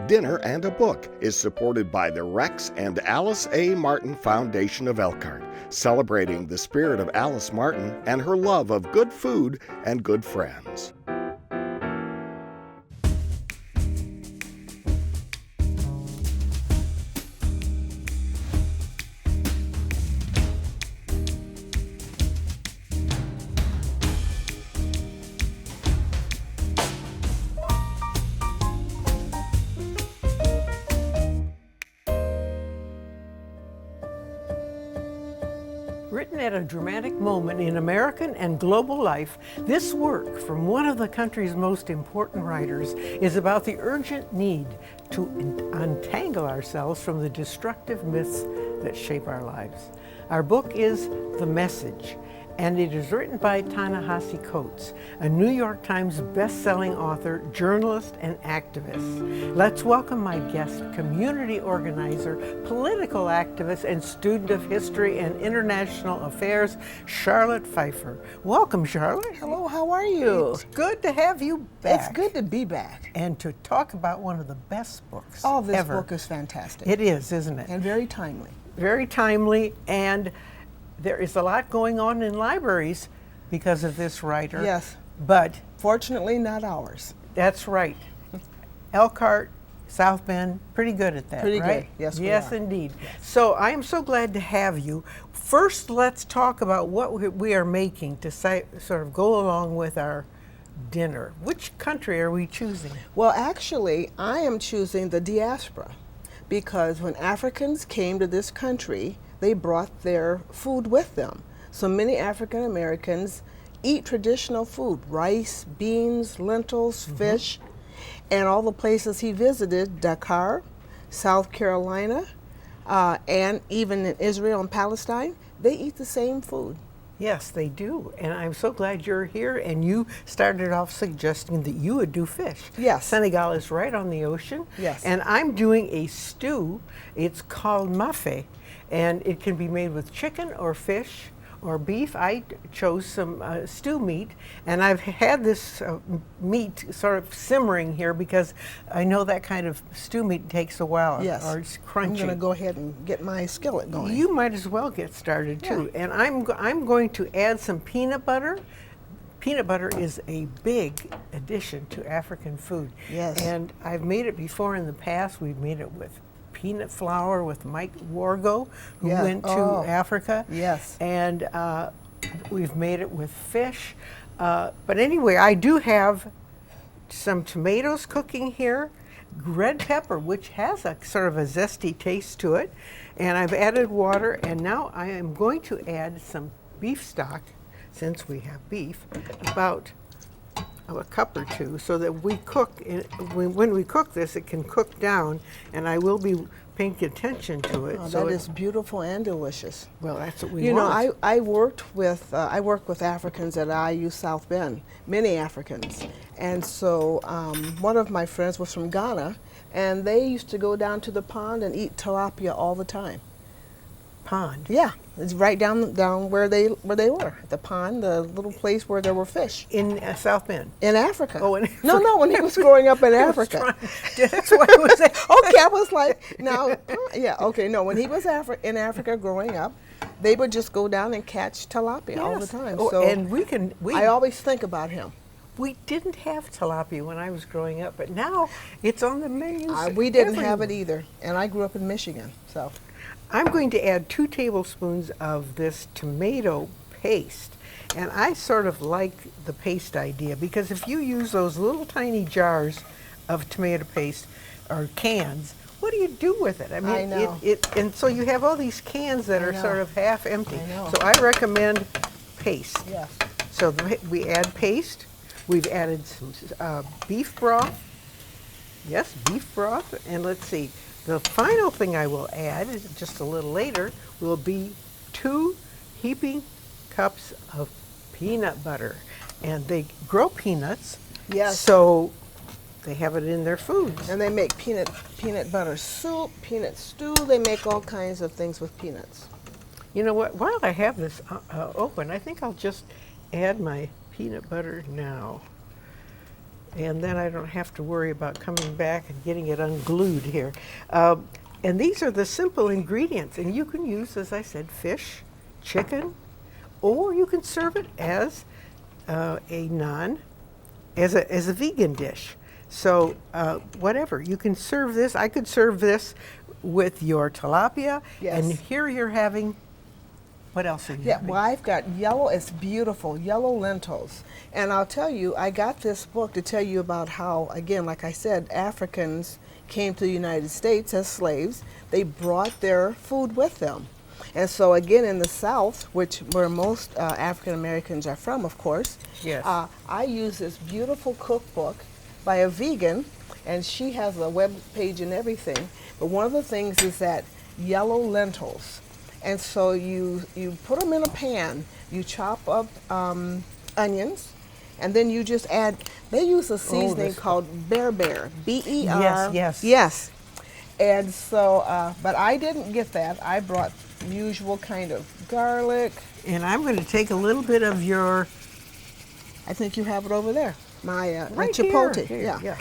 Dinner and a Book is supported by the Rex and Alice A. Martin Foundation of Elkhart, celebrating the spirit of Alice Martin and her love of good food and good friends. Written at a dramatic moment in American and global life, this work from one of the country's most important writers is about the urgent need to untangle ourselves from the destructive myths that shape our lives. Our book is The Message, and it is written by Ta-Nehisi Coates, a New York Times best-selling author, journalist, and activist. Let's welcome my guest, community organizer, political activist, and student of history and international affairs, Charlotte Pfeifer. Welcome, Charlotte. Hello, how are you? It's good to have you back. It's good to be back. And to talk about one of the best books Oh, this ever. book is fantastic. It is, isn't it? And very timely. Very timely, and there is a lot going on in libraries because of this writer. Yes. But Fortunately, not ours. that's right. Elkhart, South Bend, pretty good at that, Pretty right? good. Yes, we Yes, are. indeed. So I am so glad to have you. First, let's talk about what we are making to sort of go along with our dinner. Which country are we choosing? Well, actually, I am choosing the diaspora because when Africans came to this country, they brought their food with them. So many African Americans eat traditional food, rice, beans, lentils, fish, and all the places he visited, Dakar, South Carolina, and even in Israel and Palestine, they eat the same food. Yes, they do. And I'm so glad you're here. And you started off suggesting that you would do fish. Yes. Senegal is right on the ocean. Yes. And I'm doing a stew. It's called mafe. And it can be made with chicken or fish or beef. I chose some stew meat. And I've had this meat sort of simmering here because I know that kind of stew meat takes a while. Yes. Or it's crunchy. I'm going to go ahead and get my skillet going. You might as well get started too. And I'm going to add some peanut butter. Peanut butter is a big addition to African food. Yes. And I've made it before in the past. We've made it with peanut flour with Mike Wargo, who Yeah. went to Africa. Yes. And we've made it with fish. But anyway, I do have some tomatoes cooking here, red pepper, which has a sort of a zesty taste to it, and I've added water, and now I am going to add some beef stock, since we have beef, about a cup or two, so that we cook, when we cook this, it can cook down, and I will be paying attention to it. Oh, so that is beautiful and delicious. well, that's what we You want. know, I worked with Africans at IU South Bend, many Africans, and so one of my friends was from Ghana, and they used to go down to the pond and eat tilapia all the time. Pond. Yeah, it's right down where they were, the pond, the little place where there were fish In South Bend. in Africa. Oh, in No, when he was growing up in I was Africa. trying- that's why I was saying. Okay, I was like, no, yeah, okay, no, when he was in Africa growing up, they would just go down and catch tilapia all the Yes. time. Oh, So and I always think about him. we didn't have tilapia when I was growing up, but now it's on the menus. We didn't have it everywhere. either, and I grew up in Michigan, so. I'm going to add 2 tablespoons of this tomato paste. And I sort of like the paste idea because if you use those little tiny jars of tomato paste or cans, what do you do with it? I mean, I know. And so you have all these cans that are know. sort of half empty. I know. So I recommend paste. Yes. So we add paste. We've added some beef broth. Yes, beef broth. And let's see. The final thing I will add, just a little later, will be 2 heaping cups of peanut butter. And they grow peanuts. Yes. So they have it in their foods. And they make peanut butter soup, peanut stew. They make all kinds of things with peanuts. You know what? While I have this open, I think I'll just add my peanut butter now. and then I don't have to worry about coming back and getting it unglued here. And these are the simple ingredients, and you can use, as I said, fish, chicken, or you can serve it as as a vegan dish. So whatever, you can serve this. I could serve this with your tilapia, Yes. and here you're having, what else are you Yeah, having? well, I've got yellow, it's beautiful, yellow lentils. And I'll tell you, I got this book to tell you about how, again, like I said, Africans came to the United States as slaves. They brought their food with them. And so again, in the South, where most African Americans are from, of course, Yes. I use this beautiful cookbook by a vegan, and she has a web page and everything. But one of the things is that yellow lentils. And so you put them in a pan, you chop up onions, and then you just add, they use a seasoning called Bear, B-E-R. Yes. Yes. And so, but I didn't get that. I brought usual kind of garlic. And I'm going to take a little bit of your, I think you have it over there. My right chipotle. here, yeah.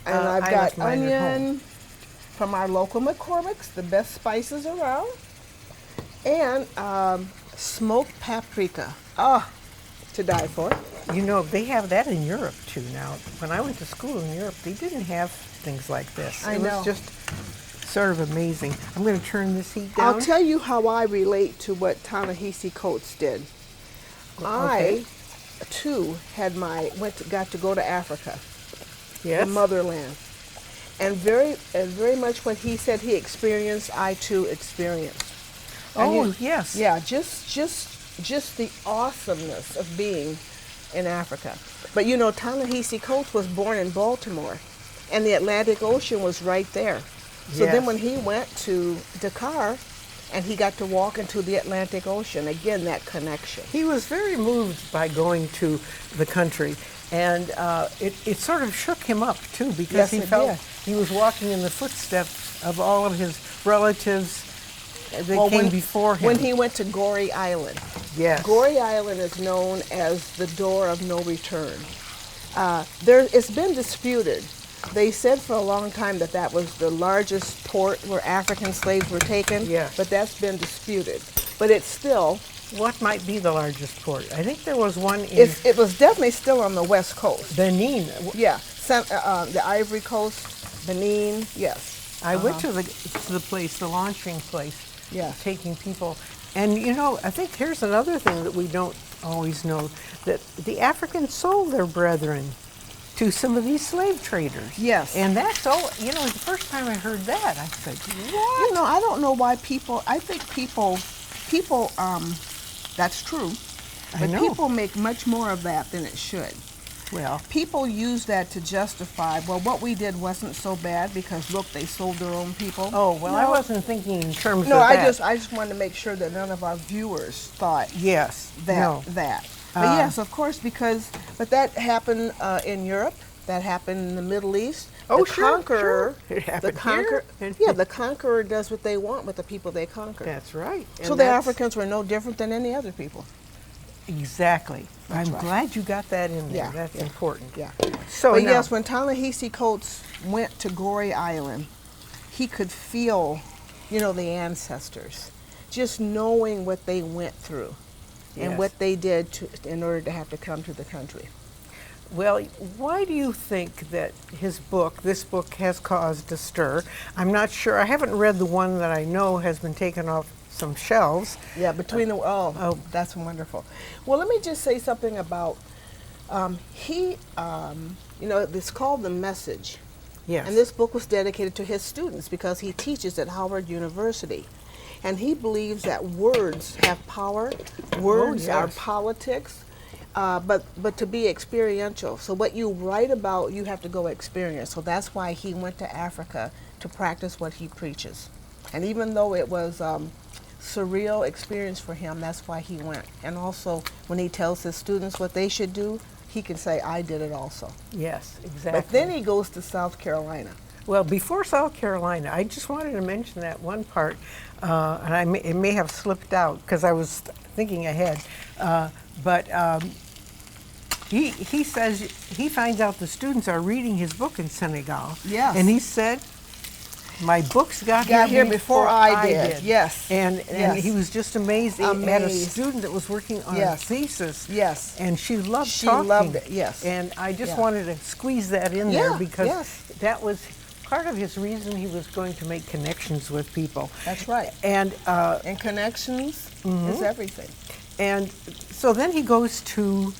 And I've I got left mine at home. onion from our local McCormick's, the best spices around, and smoked paprika. Oh, to die for. You know, they have that in Europe too now. When I went to school in Europe, they didn't have things like this. I It know. was just sort of amazing. I'm going to turn this heat down. I'll tell you how I relate to what Ta-Nehisi Coates did. Okay. I, too, got to go to Africa, Yes. the motherland, and very much what he said he experienced, I too experienced. And Oh, yes. Yeah, just the awesomeness of being in Africa. But you know, Ta-Nehisi Coates was born in Baltimore, and the Atlantic Ocean was right there. So Yes. then when he went to Dakar, and he got to walk into the Atlantic Ocean, again, that connection. He was very moved by going to the country, and it sort of shook him up too, because Yes, he it felt did. he was walking in the footsteps of all of his relatives that Well, came before him. When he went to Goree Island. Yes. Goree Island is known as the door of no return. It's been disputed. They said for a long time that was the largest port where African slaves were taken, Yes. but that's been disputed. But it's still, What might be the largest port? I think there was one in it was definitely still on the west coast. Benin. Yeah, the Ivory Coast, Benin, yes. I went to the place, the launching place, Yeah. taking people. And you know, I think here's another thing that we don't always know, that the Africans sold their brethren to some of these slave traders. Yes. And that's all, you know, the first time I heard that, I said, what? You know, I don't know why I think people, that's true, I but know. people make much more of that than it should. Well, People use that to justify, well, what we did wasn't so bad because look, they sold their own people. oh, well, I No. wasn't thinking in terms No, of I that. just wanted to make sure that none of our viewers thought Yes, no. that. But yes, of course, but that happened in Europe. That happened in the Middle East. Oh, the sure, conqueror, sure. It happened the conqueror, here. yeah, the conqueror does what they want with the people they conquer. That's right. So And the that's- Africans were no different than any other people. Exactly. I'm right. glad you got that in there. Yeah, That's yeah. important. Yeah. So But now, yes, when Ta-Nehisi Coates went to Goree Island, he could feel, you know, the ancestors, just knowing what they went through and Yes. what they did in order to have to come to the country. well, why do you think that this book has caused a stir? I'm not sure. I haven't read the one that I know has been taken off some shelves. Yeah, that's wonderful. Well, let me just say something about you know, it's called The Message. Yes. And this book was dedicated to his students because he teaches at Howard University. And he believes that words have power, words are yes. politics, but to be experiential. So what you write about, you have to go experience. So that's why he went to Africa to practice what he preaches. And even though it was surreal experience for him, that's why he went. And also, when he tells his students what they should do, he can say, I did it also. Yes, exactly. But then he goes to South Carolina. Well, before South Carolina, I just wanted to mention that one part, and it may have slipped out because I was thinking ahead. But he says he finds out the students are reading his book in Senegal. Yes. And he said, my books got here before I did. Yes. And Yes. he was just amazed. He had a student that was working on a thesis. Yes. And she loved She talking. loved it, yes. And I just Yeah. wanted to squeeze that in there Yeah, because yes. that was part of his reason he was going to make connections with people. That's right. And connections is everything. and so then he goes to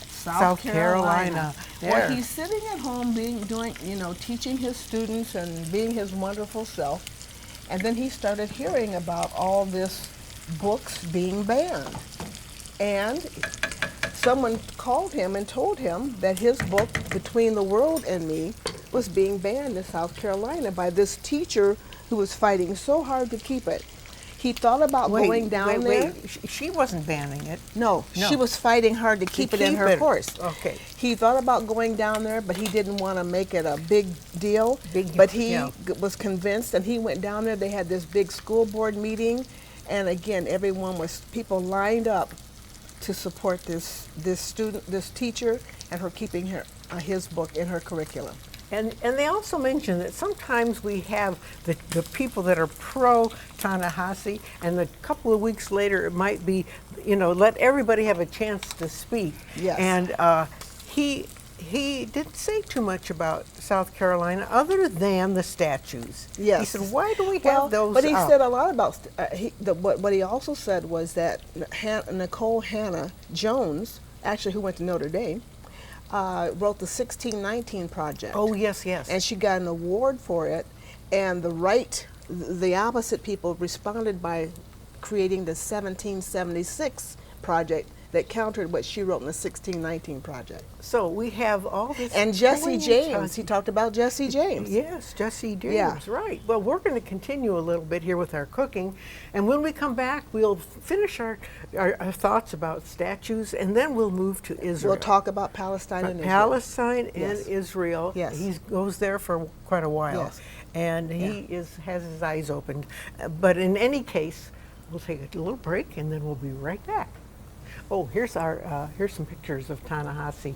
South Carolina. Well, There. he's sitting at home teaching his students and being his wonderful self. And then he started hearing about all this books being banned. And someone called him and told him that his book, Between the World and Me, was being banned in South Carolina by this teacher who was fighting so hard to keep it. He thought about going down there. She wasn't banning it. No, No. she was fighting hard to keep it in her course. Okay. He thought about going down there, but he didn't want to make it a big deal. But he was convinced, and he went down there. They had this big school board meeting, and again, people lined up to support this teacher, and her keeping his book in her curriculum. And they also mention that sometimes we have the people that are pro Ta-Nehisi, and a couple of weeks later it might be, let everybody have a chance to speak. Yes. And he didn't say too much about South Carolina other than the statues. Yes. He said, why do we have those But he up? said a lot about, what he also said was that Nicole Hannah Jones, actually who went to Notre Dame, wrote the 1619 Project. Oh, yes, yes. And she got an award for it, and the opposite people responded by creating the 1776 Project that countered what she wrote in the 1619 Project. So we have all this. And Jesse poignant James, he talked about Jesse James. Yes, Jesse James, Yeah. right. Well, we're going to continue a little bit here with our cooking, and when we come back, we'll finish our thoughts about statues, and then we'll move to Israel. We'll talk about Palestine and Israel. Palestine Yes. and Israel. Yes. He goes there for quite a while, Yes. and he has his eyes opened. But in any case, we'll take a little break, and then we'll be right back. Oh, here's some pictures of Ta-Nehisi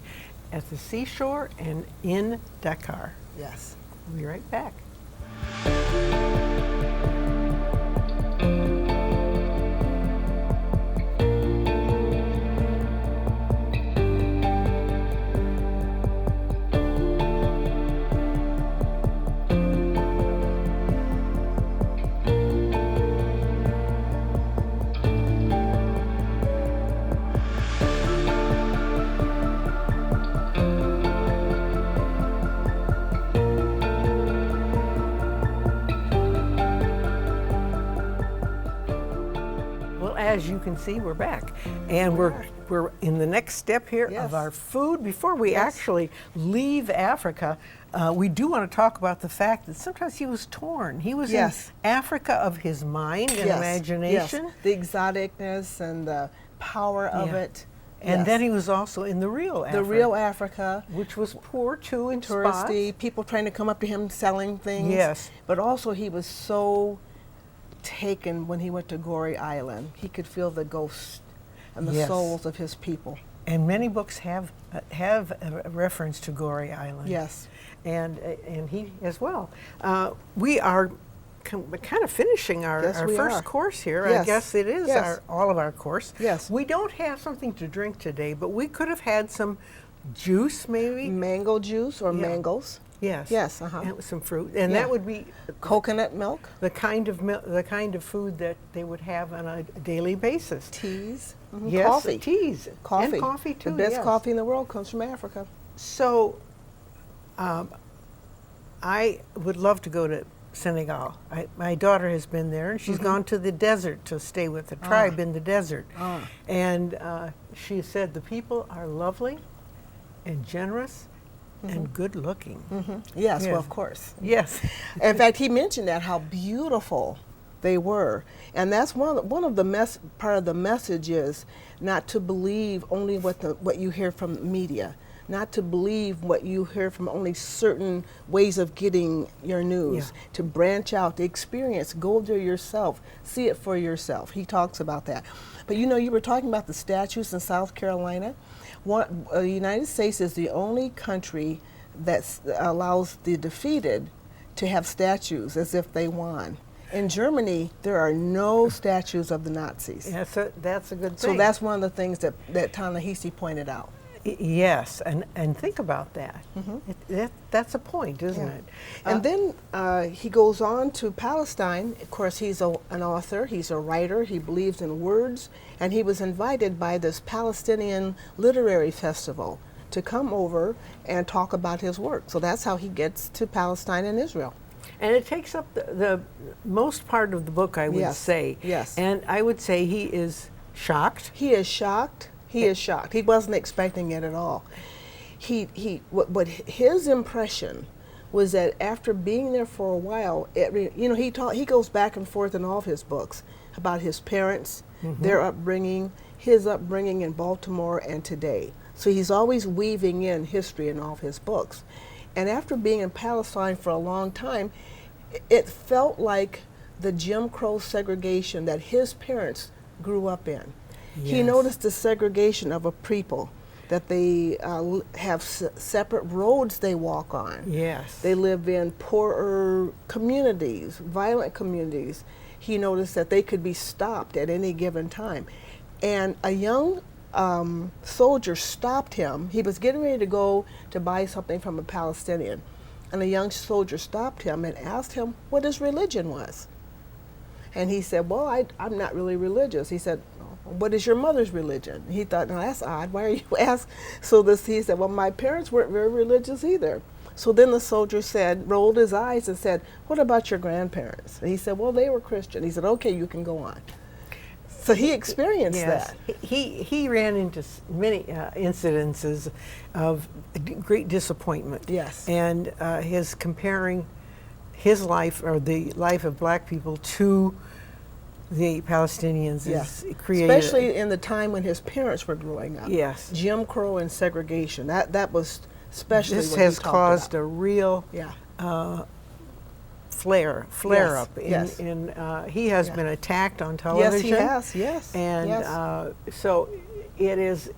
at the seashore and in Dakar. Yes. We'll be right back. As you can see, we're back, and we're in the next step here Yes. of our food. Before we Yes. actually leave Africa, we do want to talk about the fact that sometimes he was torn. He was Yes. in Africa of his mind and imagination. Yes. The exoticness and the power of Yeah. it. And Yes. then he was also in the real Africa. The real Africa. Which was poor too in Touristy, spots. people trying to come up to him selling things. Yes. But also he was so taken when he went to Goree Island. He could feel the ghosts and the Yes. souls of his people. And many books have a reference to Goree Island. Yes. And he as well. We are kind of finishing our Yes, we first are. course here. Yes. I guess it is Yes. all of our course. Yes. We don't have something to drink today, but we could have had some juice maybe. Mango juice or Yeah. mangoes. Yes. Yes, And with some fruit, and Yeah. that would be Coconut milk. the kind of food that they would have on a daily basis. Teas. Yes, Coffee. teas, Coffee. and coffee too. The best yes. coffee in the world comes from Africa. So, I would love to go to Senegal. My daughter has been there, and she's gone to the desert to stay with the tribe in the desert. And she said the people are lovely and generous and good looking. Yes, Yes. well, of course. Yes. In fact, he mentioned that how beautiful they were, and that's part of the message is not to believe only what you hear from the media, not to believe what you hear from only certain ways of getting your news, to branch out, to experience, go there yourself, see it for yourself. He talks about that. But you know, you were talking about the statues in South Carolina. The United States is the only country that allows the defeated to have statues as if they won. In Germany, there are no statues of the Nazis. Yeah, so that's a good So thing. that's one of the things that Ta-Nehisi pointed out. Yes, and think about that. That's a point, isn't it? And then he goes on to Palestine. Of course, he's an author, he's a writer, he believes in words, and he was invited by this Palestinian literary festival to come over and talk about his work. So that's how he gets to Palestine and Israel. And it takes up the most part of the book, I would say. Yes. And I would say he is shocked. He is shocked. He is shocked. He wasn't expecting it at all. What his impression was that after being there for a while, he goes back and forth in all of his books about his parents, their upbringing, his upbringing in Baltimore and today. So he's always weaving in history in all of his books. And after being in Palestine for a long time, it felt like the Jim Crow segregation that his parents grew up in. Yes. He noticed the segregation of a people, that they have separate roads they walk on. Yes. They live in poorer communities, violent communities. He noticed that they could be stopped at any given time. And a young soldier stopped him. He was getting ready to go to buy something from a Palestinian. And a young soldier stopped him and asked him what his religion was. And he said, well, I'm not really religious. He said, what is your mother's religion? He thought, no, that's odd. Why are you asking? So he said, well, my parents weren't very religious either. So then the soldier rolled his eyes and said, what about your grandparents? And he said, well, they were Christian. He said, okay, you can go on. So he experienced that. He ran into many incidences of great disappointment. Yes. And his comparing his life, or the life of black people, to the Palestinians is created. Especially in the time when his parents were growing up. Yes. Jim Crow and segregation. That was especially this what has he talked caused about. a real flare Yes, up. yes. He has been attacked on television. Yes, he has. Yes. And yes. So it is.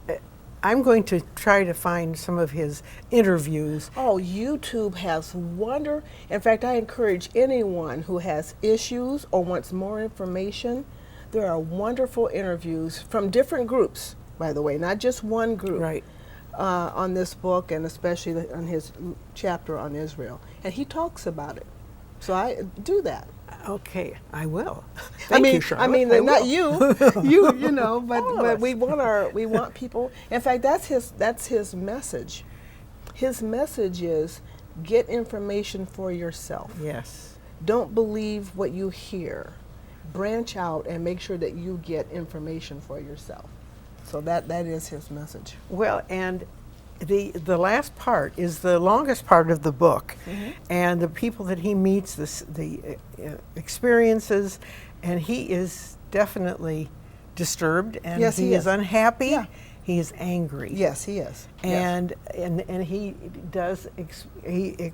I'm going to try to find some of his interviews. Oh, YouTube has in fact, I encourage anyone who has issues or wants more information. There are wonderful interviews from different groups, by the way, not just one group. Right. On this book, and especially on his chapter on Israel. And he talks about it. So I do that. Okay, I will. Thank you, Charlotte. I mean, I not will. you know, but we want people. In fact, that's his message. His message is get information for yourself. Yes. Don't believe what you hear. Branch out and make sure that you get information for yourself. So that is his message. Well, and the last part is the longest part of the book, and the people that he meets, the experiences, and he is definitely disturbed, and Yes, he is is. unhappy. Yeah. He is angry. Yes, he is. And he does he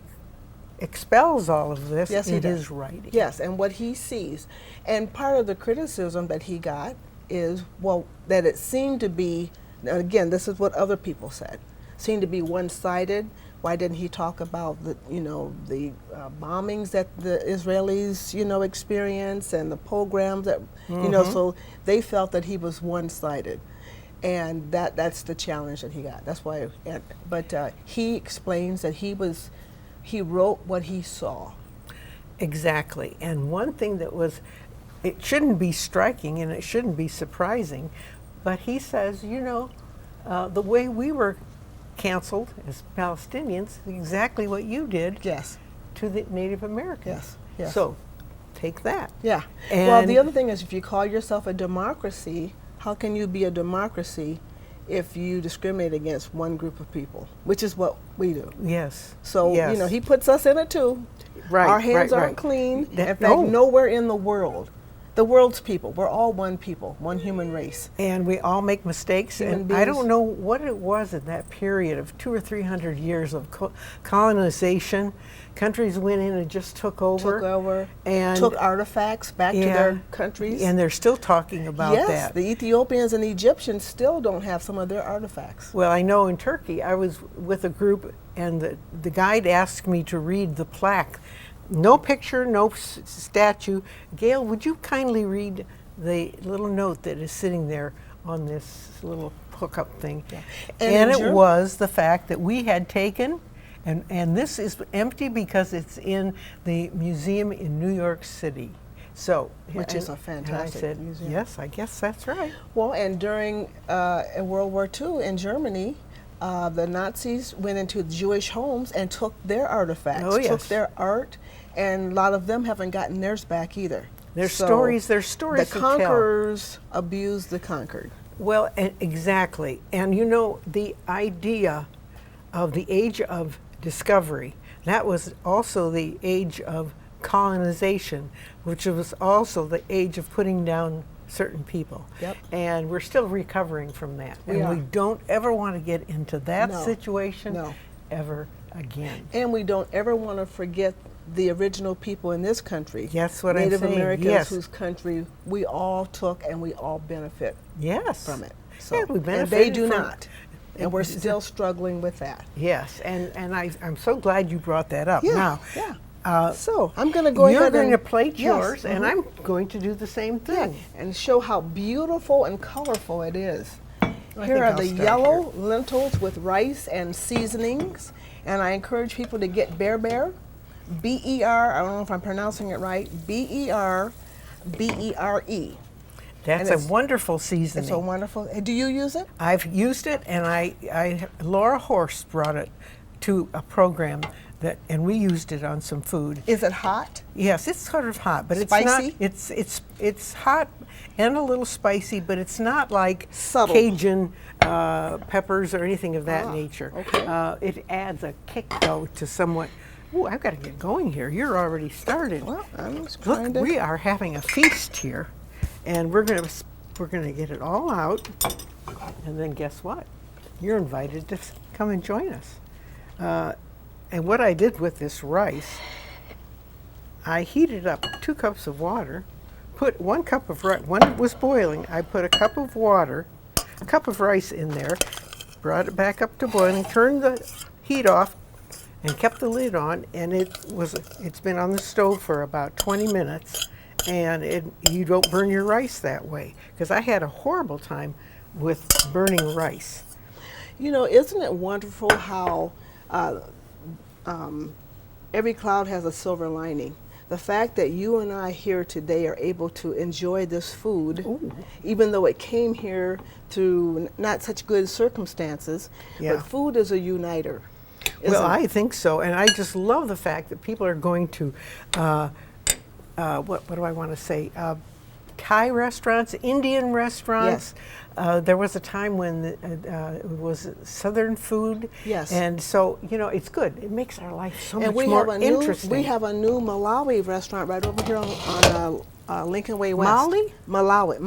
expels all of this Yes, he in does. his writing. Yes, and what he sees. And part of the criticism that he got is, well, that it seemed to be, again, this is what other people said, seemed to be one-sided. Why didn't he talk about the bombings that the Israelis, experience, and the pogroms that, so they felt that he was one-sided. And that's the challenge that he got. That's why, but he explains that he wrote what he saw. Exactly. And one thing that it shouldn't be striking and it shouldn't be surprising, but he says, the way we were canceled as Palestinians, exactly what you did Yes. to the Native Americans. Yes. So take that. Yeah. And Well, the other thing is, if you call yourself a democracy, how can you be a democracy if you discriminate against one group of people, which is what we do? Yes. So, yes. He puts us in it too. Right, Our hands right, aren't right. clean. That- in fact, no. nowhere in the world. the world's people. We're all one people, one human race. And we all make mistakes. Human And I beings. don't know what it was in that period of 200 or 300 years of colonization. Countries went in and just took over. And took artifacts back to their countries. And they're still talking about yes, that. the Ethiopians and Egyptians still don't have some of their artifacts. Well, I know in Turkey, I was with a group, and the guide asked me to read the plaque. No picture, no statue. Gail, would you kindly read the little note that is sitting there on this little hookup thing? Yeah. And it was the fact that we had taken, and this is empty because it's in the museum in New York City. So, Which is a fantastic and I said, museum. yes, I guess that's right. Well, and during in World War II in Germany, the Nazis went into Jewish homes and took their artifacts, Oh, yes. took their art, and a lot of them haven't gotten theirs back either. There's So stories The to tell. conquerors abused the conquered. Well, exactly. And you know, the idea of the age of discovery, that was also the age of colonization, which was also the age of putting down certain people. Yep. And we're still recovering from that. We are. We don't ever want to get into that No. situation No. ever again. And we don't ever want to forget the original people in this country. That's what I'm Native saying, Americans yes. whose country we all took and we all benefit Yes. from it. Yeah, we and they benefited do from not. And we're still struggling with that. Yes, and I'm so glad you brought that up. Yeah, Now, yeah. So I'm going to go you're ahead going and to plate yes, yours, and mhm. I'm going to do the same Yeah, thing. and show how beautiful and colorful it is. I Here think are I'll the start yellow lentils with rice and seasonings, and I encourage people to get Bear, B-E-R, I don't know if I'm pronouncing it right, B-E-R-B-E-R-E. That's And a wonderful seasoning. It's so wonderful. Do you use it? I've used it, and Laura Horst brought it to a program and we used it on some food. Is it hot? Yes, it's sort of hot, but Spicy? it's not. It's hot and a little spicy, but it's not like Subtle. Cajun peppers or anything of that Ah, nature. okay. It adds a kick though to somewhat. Ooh, I've got to get going here. You're already started. Well, I'm just Look, trying to. we are having a feast here, and we're gonna get it all out, and then guess what? You're invited to come and join us. And what I did with this rice, I heated up 2 cups of water, put 1 cup of rice. When it was boiling, I put a cup of water, a cup of rice in there, brought it back up to boiling, turned the heat off, and kept the lid on, and it's been on the stove for about 20 minutes, and you don't burn your rice that way, because I had a horrible time with burning rice. You know, isn't it wonderful how every cloud has a silver lining? The fact that you and I here today are able to enjoy this food, even though it came here through not such good circumstances, Yeah. but food is a uniter. Well, isn't it? I think so, and I just love the fact that people are going to, what do I want to say, Thai restaurants, Indian restaurants. There was a time when it was Southern food. Yes. And so, you know, it's good. It makes our life so And much more interesting. we have a new Malawi restaurant right over here on Lincoln Way West. Mali? Malawi.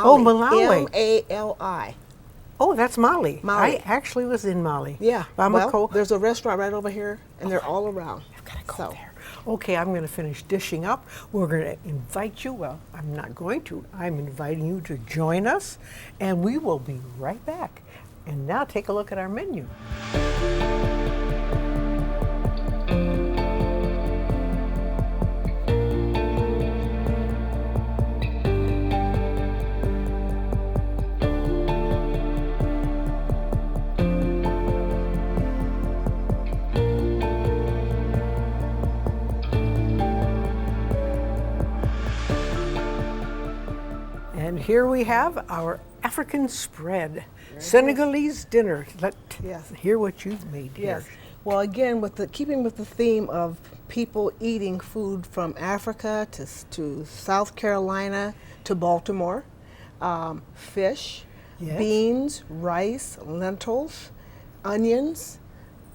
Oh, Malawi. M-A-L-I. Oh, that's Mali. Mali. I actually was in Mali. Yeah. Bamako. Well, there's a restaurant right over here, and they're all around. I've got to go So, there. Okay, I'm going to finish dishing up. We're going to invite you. Well, I'm not going to. I'm inviting you to join us, and we will be right back. And now take a look at our menu. And here we have our African spread, Senegalese dinner. Let's Yes. hear what you've made here. yes. Well, again, keeping with the theme of people eating food from Africa to South Carolina to Baltimore, fish, Yes. beans, rice, lentils, onions,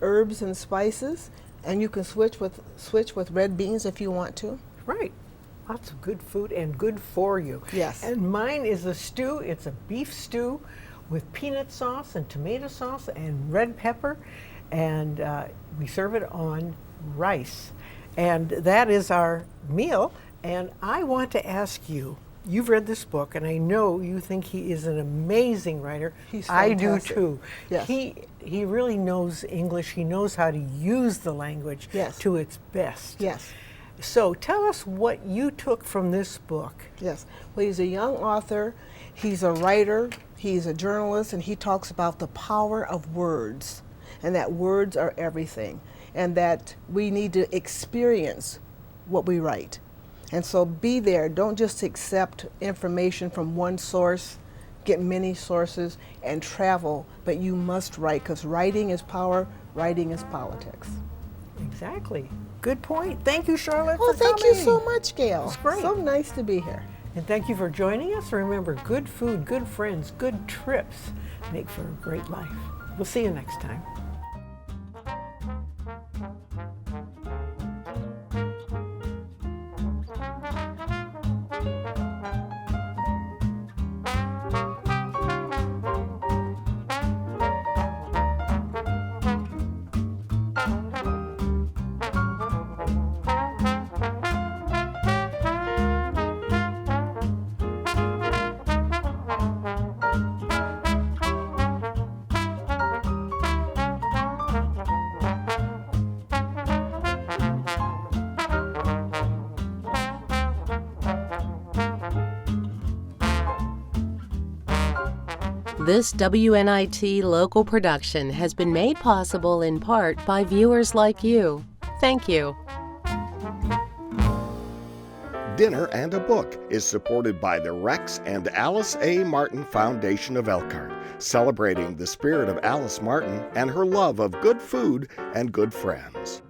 herbs and spices, and you can switch with red beans if you want to. Right. Lots of good food and good for you. Yes. And mine is a stew. It's a beef stew with peanut sauce and tomato sauce and red pepper. And we serve it on rice. And that is our meal. And I want to ask you, you've read this book, and I know you think he is an amazing writer. He's I do fantastic. too. Yes. He really knows English. He knows how to use the language Yes. to its best. Yes. So tell us what you took from this book. Yes. Well, he's a young author. He's a writer. He's a journalist, and he talks about the power of words, and that words are everything, and that we need to experience what we write. And so be there. Don't just accept information from one source, get many sources, and travel, but you must write, because writing is power, writing is politics. Exactly. Good point. Thank you, Charlotte, Well, for thank coming. you so much, Gail. It's great. So nice to be here. And thank you for joining us. Remember, good food, good friends, good trips make for a great life. We'll see you next time. This WNIT local production has been made possible in part by viewers like you. Thank you. Dinner and a Book is supported by the Rex and Alice A. Martin Foundation of Elkhart, celebrating the spirit of Alice Martin and her love of good food and good friends.